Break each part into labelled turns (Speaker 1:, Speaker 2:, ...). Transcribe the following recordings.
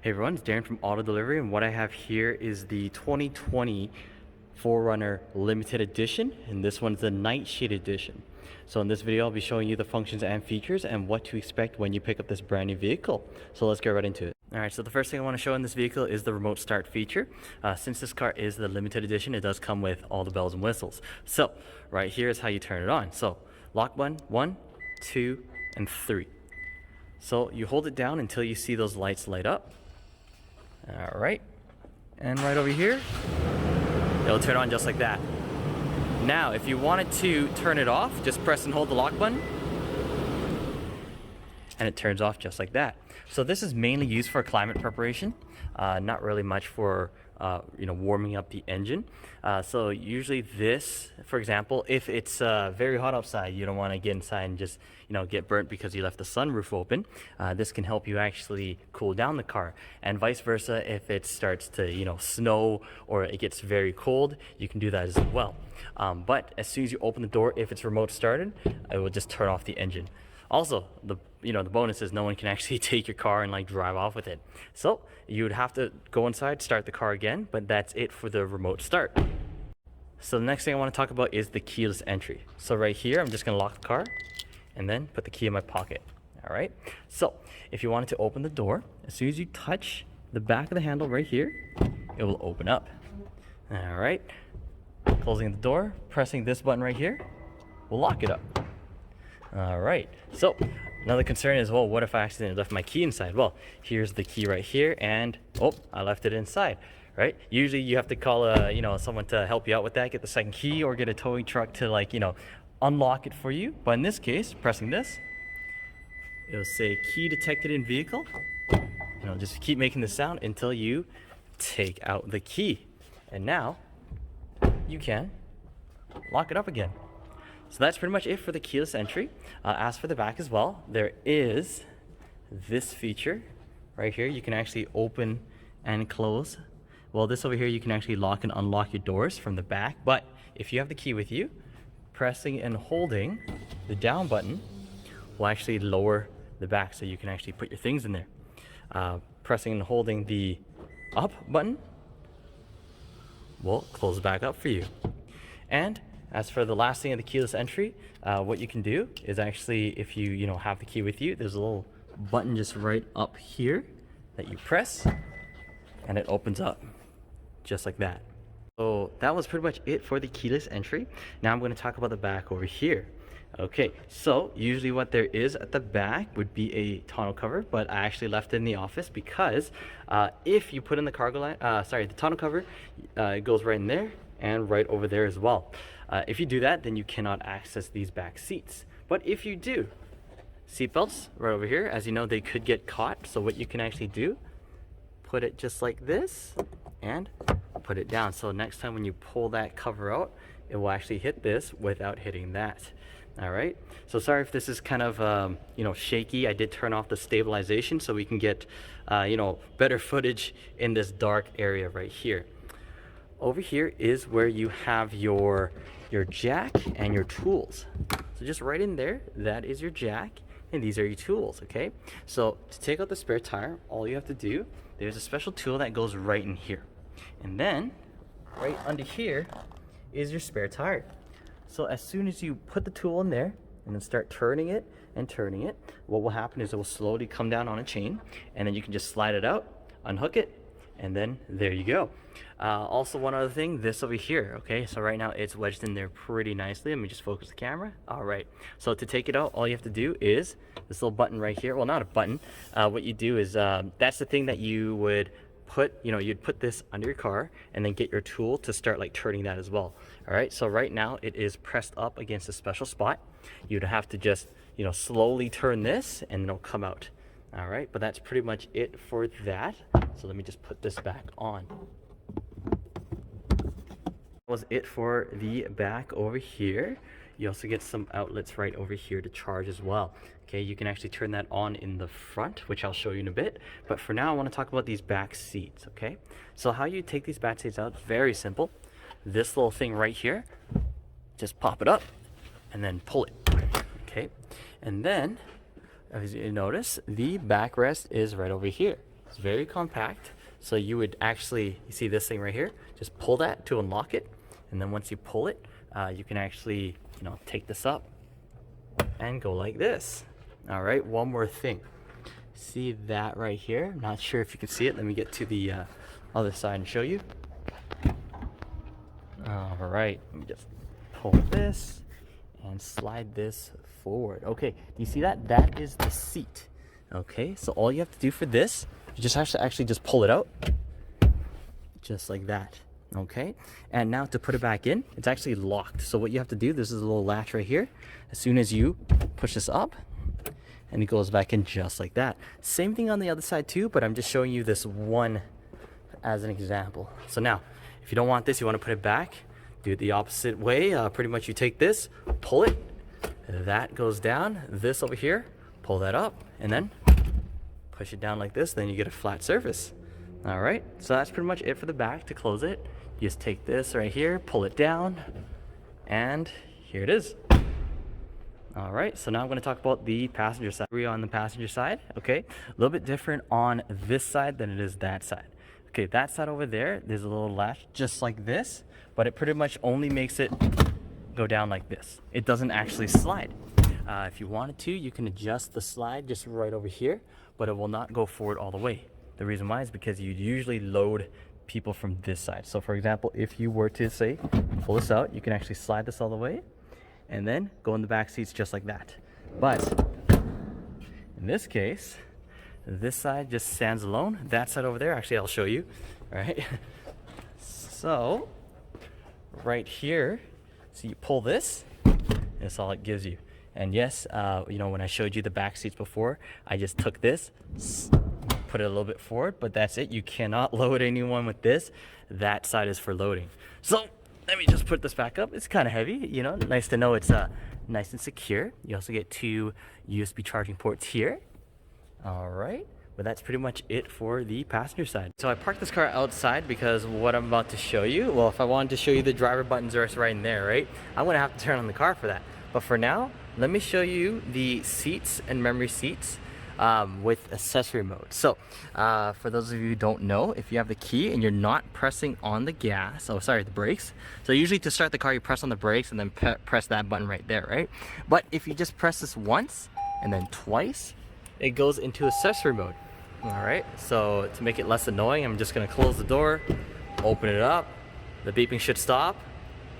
Speaker 1: Hey everyone, it's Darren from Auto Delivery, and what I have here is the 2020 4Runner limited edition, and this one's the Nightshade edition. So in this video, I'll be showing you the functions and features and what to expect when you pick up this brand new vehicle. So let's get right into it. Alright, so the first thing I want to show in this vehicle is the remote start feature. Since this car is the limited edition, it does come with all the bells and whistles. So right here is how you turn it on. So lock button, 1, 2, and 3. So you hold it down until you see those lights light up. All right, and right over here, it'll turn on just like that. Now, if you wanted to turn it off, just press and hold the lock button, and it turns off just like that. So this is mainly used for climate preparation, not really much for warming up the engine. So usually this, for example, if it's very hot outside, you don't want to get inside and just get burnt because you left the sunroof open. This can help you actually cool down the car, and vice versa. If it starts to snow or it gets very cold, you can do that as well. But as soon as you open the door, if it's remote started, it will just turn off the engine. Also, the bonus is no one can actually take your car and drive off with it. So you would have to go inside, start the car again, but that's it for the remote start. So the next thing I want to talk about is the keyless entry. So right here, I'm just going to lock the car and then put the key in my pocket. All right. So if you wanted to open the door, as soon as you touch the back of the handle right here, it will open up. All right. Closing the door, pressing this button right here will lock it up. All right, so another concern is, well, what if I accidentally left my key inside? Well, here's the key right here, and oh, I left it inside, right? Usually you have to call someone to help you out with that, get the second key, or get a towing truck to unlock it for you. But in this case, pressing this, it'll say key detected in vehicle. Just keep making the sound until you take out the key, and now you can lock it up again. So that's pretty much it for the keyless entry. As for the back as well, there is this feature right here. You can actually open and close. Well, this over here, you can actually lock and unlock your doors from the back. But if you have the key with you, pressing and holding the down button will actually lower the back so you can actually put your things in there. Pressing and holding the up button will close back up for you. And as for the last thing of the keyless entry, what you can do is actually, if you have the key with you, there's a little button just right up here that you press, and it opens up just like that. So that was pretty much it for the keyless entry. Now I'm going to talk about the back over here. Okay, so usually what there is at the back would be a tonneau cover, but I actually left it in the office because if you put in the the tonneau cover, it goes right in there and right over there as well. If you do that, then you cannot access these back seats. But if you do, seatbelts right over here, as you know, they could get caught. So what you can actually do, put it just like this and put it down. So next time when you pull that cover out, it will actually hit this without hitting that. All right. So sorry if this is kind of shaky. I did turn off the stabilization so we can get better footage in this dark area right here. Over here is where you have your jack and your tools. So just right in there, that is your jack, and these are your tools, okay? So to take out the spare tire, all you have to do, there's a special tool that goes right in here. And then, right under here is your spare tire. So as soon as you put the tool in there, and then start turning it and turning it, what will happen is it will slowly come down on a chain, and then you can just slide it out, unhook it, and then there you go. Also, one other thing, this over here, okay, so right now it's wedged in there pretty nicely. Let me just focus the camera. All right, so to take it out, all you have to do is this little button right here. Well, not a button. What you do is that's the thing that you would put, you'd put this under your car and then get your tool to start turning that as well. All right, so right now it is pressed up against a special spot. You'd have to just slowly turn this and it'll come out. All right, but that's pretty much it for that. So let me just put this back on. That was it for the back over here. You also get some outlets right over here to charge as well. Okay, you can actually turn that on in the front, which I'll show you in a bit. But for now, I want to talk about these back seats, okay? So how you take these back seats out, very simple. This little thing right here, just pop it up and then pull it, okay? And then, as you notice, the backrest is right over here. It's very compact. So you would actually, you see this thing right here? Just pull that to unlock it. And then once you pull it, you can actually, take this up and go like this. All right, one more thing. See that right here? I'm not sure if you can see it. Let me get to the other side and show you. All right, let me just pull this and slide this forward. Okay, do you see that? That is the seat. Okay, so all you have to do for this, you just have to actually just pull it out. Just like that. Okay, and now to put it back in, it's actually locked. So what you have to do, this is a little latch right here. As soon as you push this up, and it goes back in just like that. Same thing on the other side too, but I'm just showing you this one as an example. So now, if you don't want this, you want to put it back, do it the opposite way. Pretty much you take this, pull it, that goes down, this over here, pull that up, and then push it down like this, then you get a flat surface. All right, so that's pretty much it for the back. To close it, you just take this right here, pull it down, and here it is. All right, so now I'm going to talk about the passenger side. We're on the passenger side, okay? A little bit different on this side than it is that side. Okay, that side over there, there's a little latch just like this, but it pretty much only makes it go down like this. It doesn't actually slide. If you wanted to, you can adjust the slide just right over here, but it will not go forward all the way. The reason why is because you usually load people from this side. So for example, if you were to say, pull this out, you can actually slide this all the way and then go in the back seats just like that. But in this case, this side just stands alone. That side over there, actually I'll show you, right? So right here, so you pull this, that's all it gives you. And yes, when I showed you the back seats before, I just took this, put it a little bit forward, but that's it. You cannot load anyone with this. That side is for loading. So let me just put this back up. It's kind of heavy, nice to know it's nice and secure. You also get 2 USB charging ports here. All right, but that's pretty much it for the passenger side. So I parked this car outside because what I'm about to show you, well, if I wanted to show you the driver buttons are right in there, right? I'm gonna have to turn on the car for that. But for now, let me show you the seats and memory seats with accessory mode. So for those of you who don't know, if you have the key and you're not pressing on the the brakes, so usually to start the car you press on the brakes and then press that button right there, right? But if you just press this once and then twice, it goes into accessory mode. All right, so to make it less annoying, I'm just gonna close the door, open it up, the beeping should stop.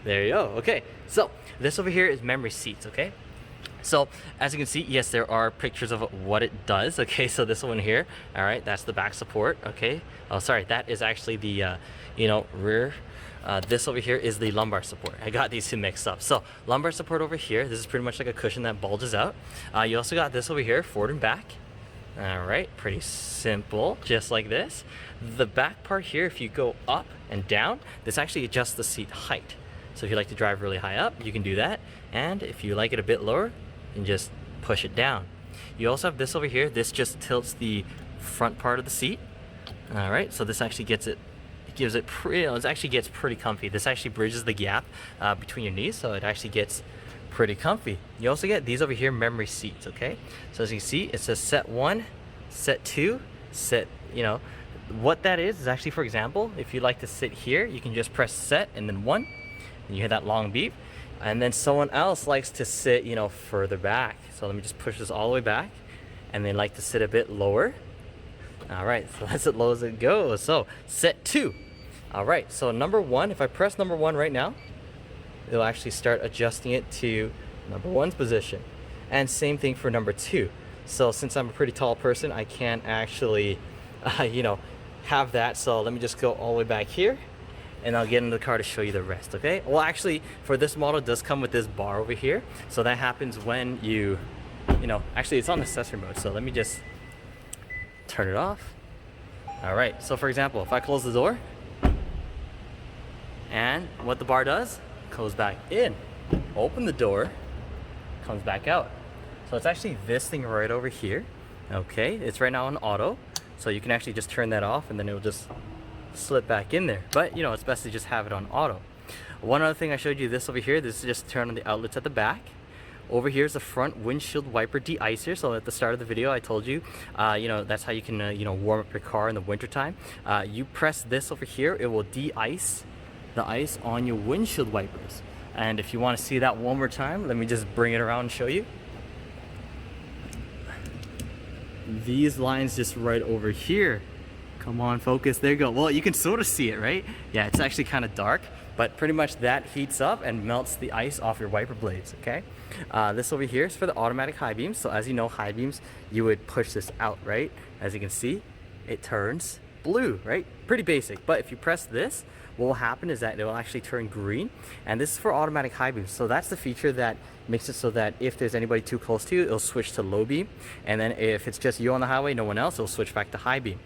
Speaker 1: There you go. Okay, so this over here is memory seats. Okay, so as you can see, yes, there are pictures of what it does. Okay, so this one here, all right, that's the back support. Okay, oh sorry, that is actually the rear. This over here is the lumbar support. I got these two mixed up. So lumbar support over here, this is pretty much like a cushion that bulges out. You also got this over here, forward and back. All right, pretty simple, just like this. The back part here, if you go up and down, this actually adjusts the seat height. So if you like to drive really high up, you can do that. And if you like it a bit lower, you can just push it down. You also have this over here. This just tilts the front part of the seat. All right, so this actually gets it actually gets pretty comfy. This actually bridges the gap between your knees, so it actually gets pretty comfy. You also get these over here, memory seats. Okay, so as you can see, it says set 1, set 2, set, what that is actually, for example, if you like to sit here, you can just press set and then 1, and you hear that long beep. And then someone else likes to sit, further back. So let me just push this all the way back, and they like to sit a bit lower. All right, so that's as low as it goes. So set 2. All right, so number 1, if I press number 1 right now, it'll actually start adjusting it to number 1's position. And same thing for number 2. So since I'm a pretty tall person, I can't actually, have that. So let me just go all the way back here, and I'll get in the car to show you the rest, okay? Well, actually, for this model, it does come with this bar over here. So that happens when you, actually it's on accessory mode. So let me just turn it off. All right, so for example, if I close the door, and what the bar does, goes back in. Open the door, comes back out. So it's actually this thing right over here, okay? It's right now on auto. So you can actually just turn that off and then it'll just slip back in there. But it's best to just have it on auto. One other thing I showed you, this over here, this is just turn on the outlets at the back. Over here is the front windshield wiper de-icer. So at the start of the video, I told you, that's how you can, warm up your car in the wintertime. You press this over here, it will de-ice the ice on your windshield wipers. And if you want to see that one more time, let me just bring it around and show you. These lines just right over here. Come on, focus, there you go. Well, you can sort of see it, right? Yeah, it's actually kind of dark, but pretty much that heats up and melts the ice off your wiper blades, okay? This over here is for the automatic high beams. So as you know, high beams, you would push this out, right? As you can see, it turns blue, right? Pretty basic, but if you press this, what will happen is that it will actually turn green, and this is for automatic high beams. So that's the feature that makes it so that if there's anybody too close to you, it'll switch to low beam, and then if it's just you on the highway, no one else, it'll switch back to high beam.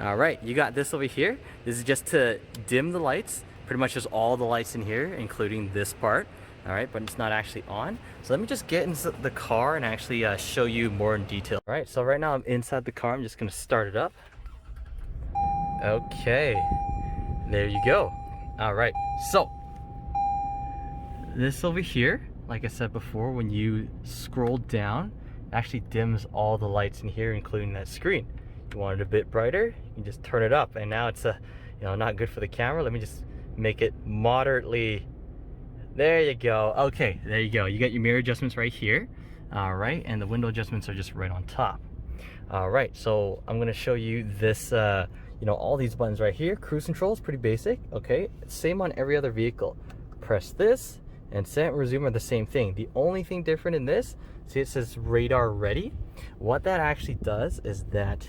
Speaker 1: All right, you got this over here. This is just to dim the lights, pretty much just all the lights in here, including this part. All right, but it's not actually on. So let me just get into the car and actually show you more in detail. All right, so right now I'm inside the car. I'm just gonna start it up. Okay, there you go. All right, so this over here, like I said before, when you scroll down, it actually dims all the lights in here, including that screen. You want it a bit brighter, you can just turn it up, and now it's not good for the camera. Let me just make it moderately. There you go. Okay, there you go. You got your mirror adjustments right here. All right, and the window adjustments are just right on top. All right, so I'm gonna show you this, all these buttons right here. Cruise control is pretty basic, okay? Same on every other vehicle. Press this, and set and resume are the same thing. The only thing different in this, see it says radar ready. What that actually does is that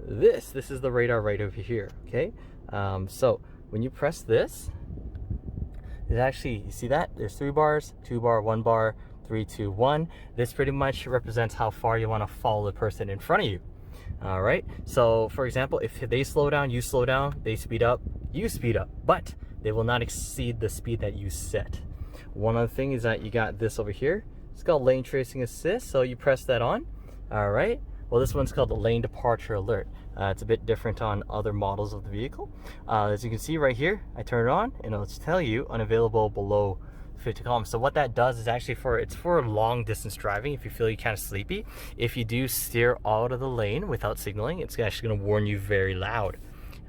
Speaker 1: this is the radar right over here, okay? So when you press this, it actually, you see that? There's 3 bars, 2 bar, 1 bar, 3, 2, 1. This pretty much represents how far you want to follow the person in front of you. All right, so for example, if they slow down, you slow down, they speed up, you speed up, but they will not exceed the speed that you set. One other thing is that you got this over here. It's called lane tracing assist, so you press that on. All right, well, this one's called the lane departure alert. It's a bit different on other models of the vehicle. As you can see right here, I turn it on and it'll tell you unavailable below 50 kilometers. So what that does is actually it's for long distance driving. If you feel you're kind of sleepy, if you do steer out of the lane without signaling, it's actually going to warn you very loud.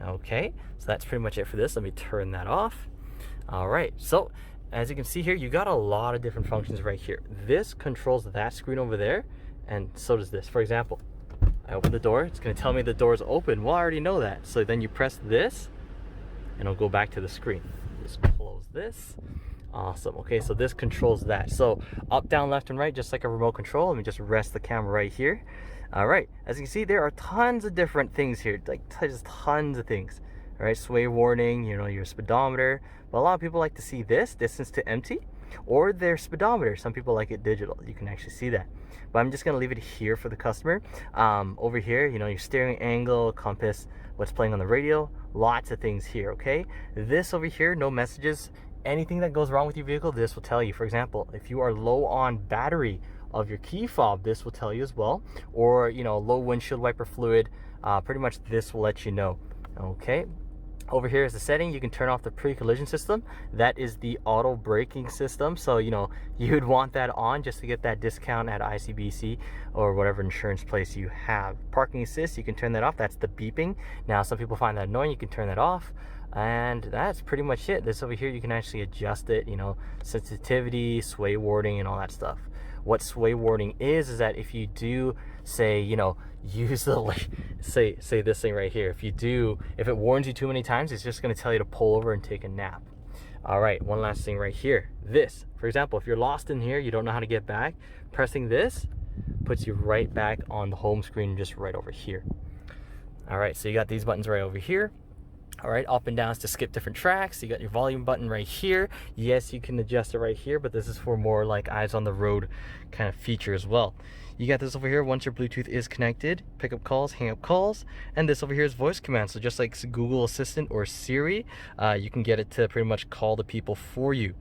Speaker 1: Okay, so that's pretty much it for this. Let me turn that off. All right, so as you can see here, you got a lot of different functions right here. This controls that screen over there, and so does this. For example, I open the door, it's going to tell me the door is open. Well, I already know that. So then you press this and it'll go back to the screen. Just close this. Awesome. Okay, so this controls that. So up, down, left, and right, just like a remote control. Let me just rest the camera right here. All right, as you can see, there are tons of different things here, like just tons of things. All right, sway warning, your speedometer. But a lot of people like to see this, distance to empty, or their speedometer. Some people like it digital. You can actually see that. But I'm just gonna leave it here for the customer. Over here, your steering angle, compass, what's playing on the radio, lots of things here, okay? This over here, no messages. Anything that goes wrong with your vehicle, this will tell you. For example, if you are low on battery of your key fob, this will tell you as well. Or, low windshield wiper fluid, pretty much this will let you know, okay? Over here is the setting. You can turn off the pre-collision system. That is the auto braking system. So, you'd want that on just to get that discount at ICBC or whatever insurance place you have. Parking assist, you can turn that off. That's the beeping. Now, some people find that annoying. You can turn that off. And that's pretty much it. This over here, you can actually adjust it, sensitivity, sway warning, and all that stuff. What sway warning is that if you do say, use the, say this thing right here, if it warns you too many times, it's just going to tell you to pull over and take a nap. All right, one last thing right here. This, for example, if you're lost in here, you don't know how to get back, pressing this puts you right back on the home screen, just right over here. All right, so you got these buttons right over here. All right, up and down is to skip different tracks. You got your volume button right here. Yes, you can adjust it right here, but this is for more like eyes on the road kind of feature as well. You got this over here once your Bluetooth is connected, pick up calls, hang up calls, and this over here is voice command. So just like Google Assistant or Siri, you can get it to pretty much call the people for you.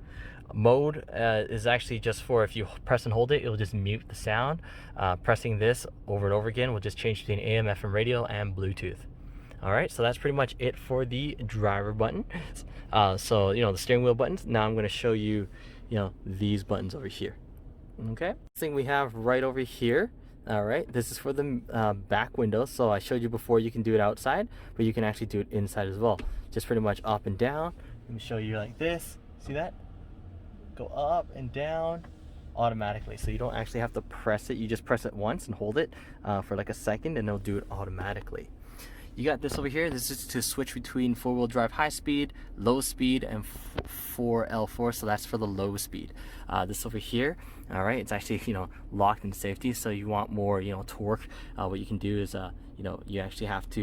Speaker 1: Mode is actually just for if you press and hold it, it'll just mute the sound. Pressing this over and over again will just change between AM, FM radio, and Bluetooth. All right, so that's pretty much it for the driver button. So, the steering wheel buttons. Now I'm going to show you, these buttons over here. Okay, thing we have right over here. All right, this is for the back window. So I showed you before you can do it outside, but you can actually do it inside as well. Just pretty much up and down. Let me show you like this. See that? Go up and down automatically. So you don't actually have to press it. You just press it once and hold it for like a second, and it'll do it automatically. You got this over here. This is to switch between 4-wheel drive high speed, low speed, and 4L4. So that's for the low speed. This over here, all right, it's actually, you know, locked in safety. So you want more, you know, torque. What you can do is, you know, you actually have to,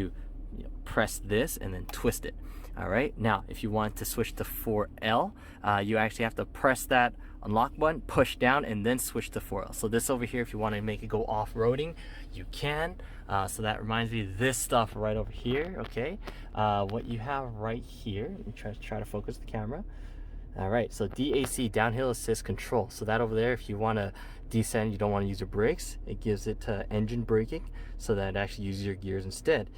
Speaker 1: you know, press this and then twist it. All right. Now, if you want to switch to 4L, you actually have to press that unlock button, push down, and then switch to 4L. So this over here, if you want to make it go off-roading, you can. So that reminds me of this stuff right over here. Okay, what you have right here, let me try to focus the camera. All right, so DAC, downhill assist control. So that over there, if you want to descend, you don't want to use your brakes, it gives it engine braking, so that it actually uses your gears instead.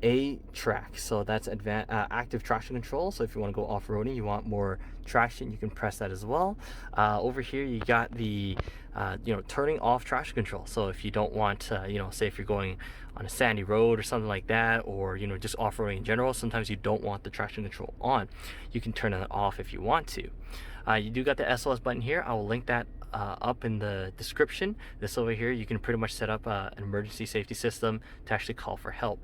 Speaker 1: A track, so that's active traction control. So if you want to go off-roading, you want more traction, you can press that as well. Over here you got the you know, turning off traction control. So if you don't want you know, say if you're going on a sandy road or something like that, or you know, just off-roading in general, sometimes you don't want the traction control on, you can turn it off if you want to. You do got the SOS button here. I will link that up in the description. This over here, you can pretty much set up an emergency safety system to actually call for help.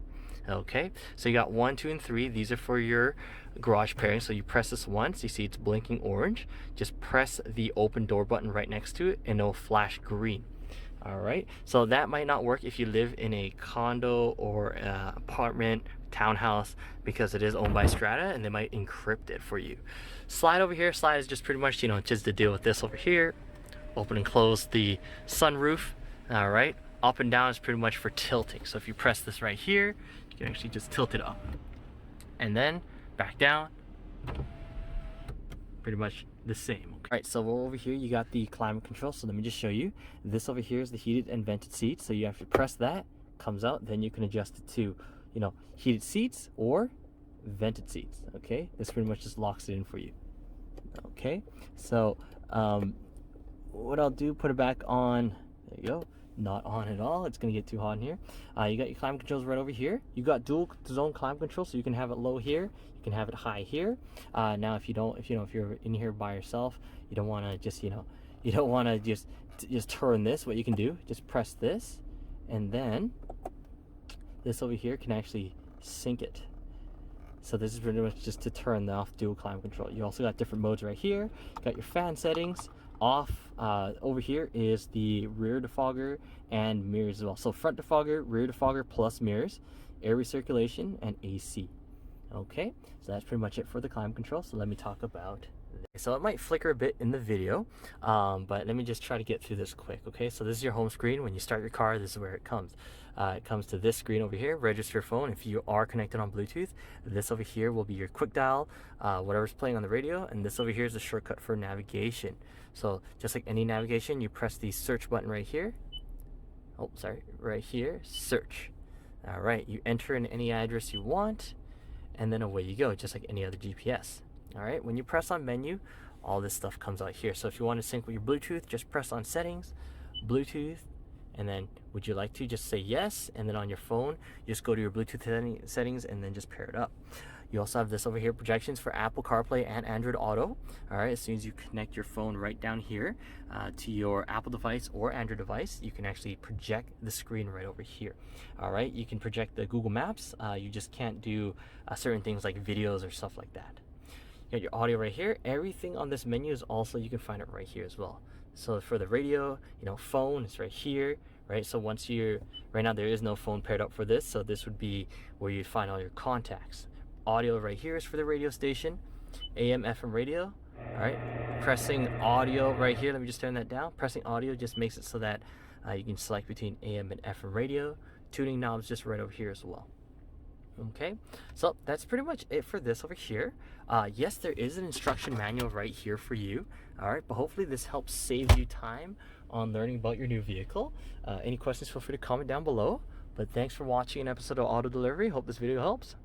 Speaker 1: Okay, so you got 1, 2, and 3. These are for your garage pairing. So you press this once, you see it's blinking orange. Just press the open door button right next to it and it'll flash green. All right, so that might not work if you live in a condo or apartment, townhouse, because it is owned by Strata and they might encrypt it for you. Slide over here. Slide is just pretty much, you know, just to deal with this over here. Open and close the sunroof. All right, up and down is pretty much for tilting. So if you press this right here, you can actually just tilt it up and then back down, pretty much the same. Okay. All right, so over here you got the climate control. So let me just show you. This over here is the heated and vented seats. So you have to press that, comes out, then you can adjust it to, you know, heated seats or vented seats. Okay, this pretty much just locks it in for you. Okay, so what I'll do, put it back on. There you go. Not on at all, it's gonna get too hot in here. You got your climate controls right over here. You got dual zone climate control, so you can have it low here, you can have it high here. Now if you're in here by yourself, you don't want to just, you don't want to just turn this. What you can do, just press this, and then this over here can actually sync it. So this is pretty much just to turn off dual climate control. You also got different modes right here. You got your fan settings. Off over here is the rear defogger and mirrors as well. So front defogger, rear defogger plus mirrors, air recirculation, and AC. Okay, so that's pretty much it for the climate control. So let me talk about this. So it might flicker a bit in the video, but let me just try to get through this quick. Okay, so this is your home screen. When you start your car, this is where it comes. It comes to this screen over here, register your phone. If you are connected on Bluetooth, this over here will be your quick dial, whatever's playing on the radio, and this over here is a shortcut for navigation. So just like any navigation, you press the search button right here. Oh, sorry, right here, search. All right, you enter in any address you want, and then away you go, just like any other GPS. All right, when you press on menu, all this stuff comes out here. So if you want to sync with your Bluetooth, just press on settings, Bluetooth, and then would you like to just say yes, and then on your phone just go to your Bluetooth settings and then just pair it up. You also have this over here, projections for Apple CarPlay and Android Auto. All right, as soon as you connect your phone right down here to your Apple device or Android device, you can actually project the screen right over here. All right, you can project the Google Maps. You just can't do certain things like videos or stuff like that. You got your audio right here. Everything on this menu is also, you can find it right here as well. So for the radio, phone is right here, right? So once right now there is no phone paired up for this, so this would be where you find all your contacts. Audio right here is for the radio station, AM, FM radio. All right, pressing audio right here, let me just turn that down. Pressing audio just makes it so that you can select between AM and FM radio. Tuning knobs just right over here as well. Okay, so that's pretty much it for this over here. Yes, there is an instruction manual right here for you. All right, but hopefully this helps save you time on learning about your new vehicle. Any questions, feel free to comment down below. But thanks for watching an episode of Auto Delivery. Hope this video helps.